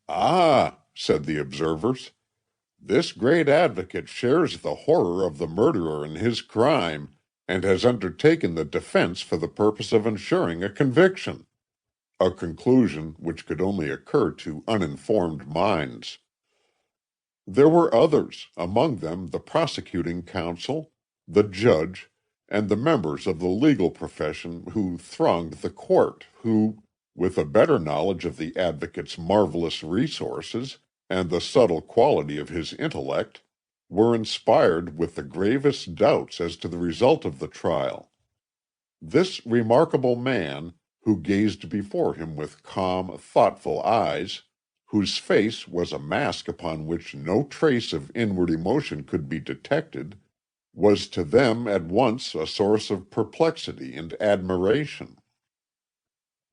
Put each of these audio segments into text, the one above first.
"Ah," said the observers, "this great advocate shares the horror of the murderer in his crime, and has undertaken the defense for the purpose of ensuring a conviction," a conclusion which could only occur to uninformed minds. There were others, among them the prosecuting counsel, the judge, and the members of the legal profession who thronged the court, who, with a better knowledge of the advocate's marvelous resources and the subtle quality of his intellect, were inspired with the gravest doubts as to the result of the trial. This remarkable man, who gazed before him with calm, thoughtful eyes, whose face was a mask upon which no trace of inward emotion could be detected, was to them at once a source of perplexity and admiration.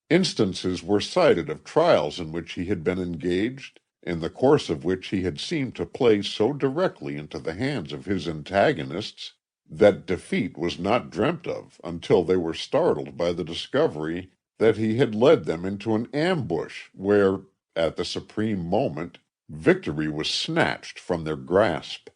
Instances were cited of trials in which he had been engaged, in the course of which he had seemed to play so directly into the hands of his antagonists that defeat was not dreamt of until they were startled by the discovery that he had led them into an ambush where, at the supreme moment, victory was snatched from their grasp.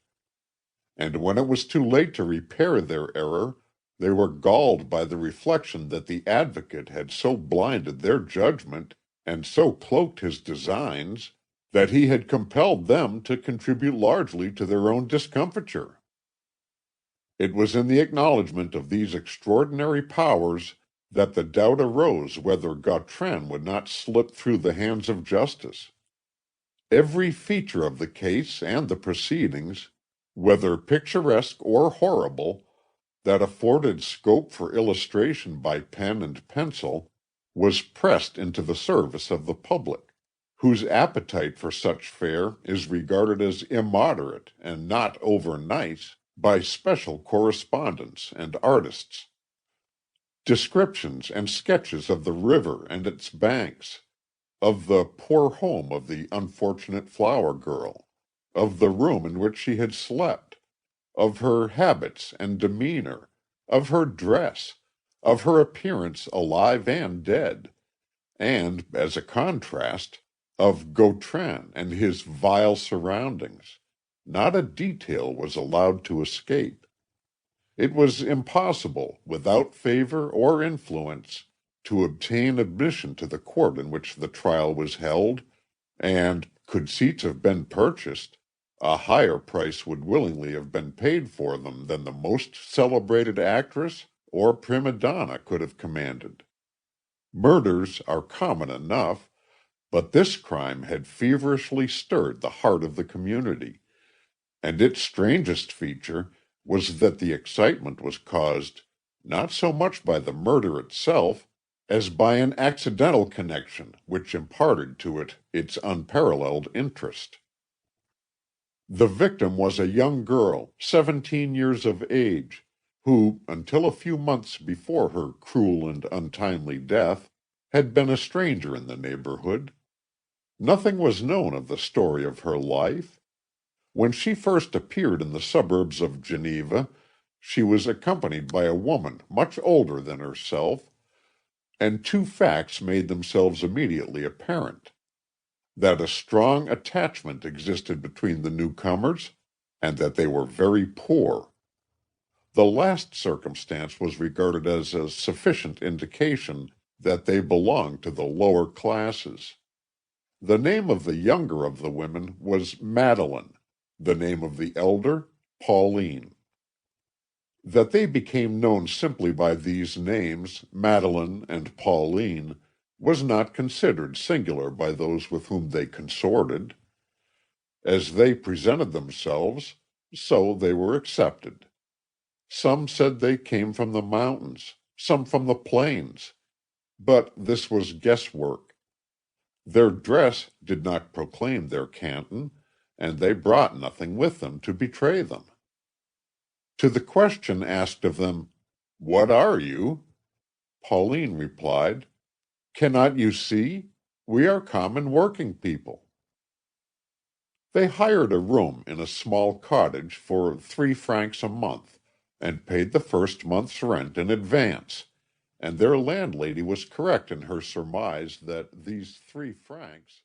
And when it was too late to repair their error, they were galled by the reflection that the advocate had so blinded their judgment, and so cloaked his designs, that he had compelled them to contribute largely to their own discomfiture. It was in the acknowledgment of these extraordinary powers that the doubt arose whether Gautran would not slip through the hands of justice. Every feature of the case and the proceedings, whether picturesque or horrible, that afforded scope for illustration by pen and pencil, was pressed into the service of the public, whose appetite for such fare is regarded as immoderate and not over-nice by special correspondents and artists. Descriptions and sketches of the river and its banks, of the poor home of the unfortunate flower girl, of the room in which she had slept, of her habits and demeanor, of her dress, of her appearance alive and dead, and, as a contrast, of Gautran and his vile surroundings. Not a detail was allowed to escape. It was impossible, without favor or influence, to obtain admission to the court in which the trial was held, and, could seats have been purchased, a higher price would willingly have been paid for them than the most celebrated actress or prima donna could have commanded. Murders are common enough, but this crime had feverishly stirred the heart of the community, and its strangest feature was that the excitement was caused not so much by the murder itself as by an accidental connection which imparted to it its unparalleled interest. The victim was a young girl, 17 years of age, who, until a few months before her cruel and untimely death, had been a stranger in the neighborhood. Nothing was known of the story of her life. When she first appeared in the suburbs of Geneva, she was accompanied by a woman much older than herself, and two facts made themselves immediately apparent: that a strong attachment existed between the newcomers, and that they were very poor. The last circumstance was regarded as a sufficient indication that they belonged to the lower classes. The name of the younger of the women was Madeline, the name of the elder, Pauline. That they became known simply by these names, Madeline and Pauline, was not considered singular by those with whom they consorted. As they presented themselves, so they were accepted. Some said they came from the mountains, some from the plains, but this was guesswork. Their dress did not proclaim their canton, and they brought nothing with them to betray them. To the question asked of them, "What are you?" Pauline replied, "Cannot you see? We are common working people." They hired a room in a small cottage for 3 francs a month, and paid the first month's rent in advance, and their landlady was correct in her surmise that these 3 francs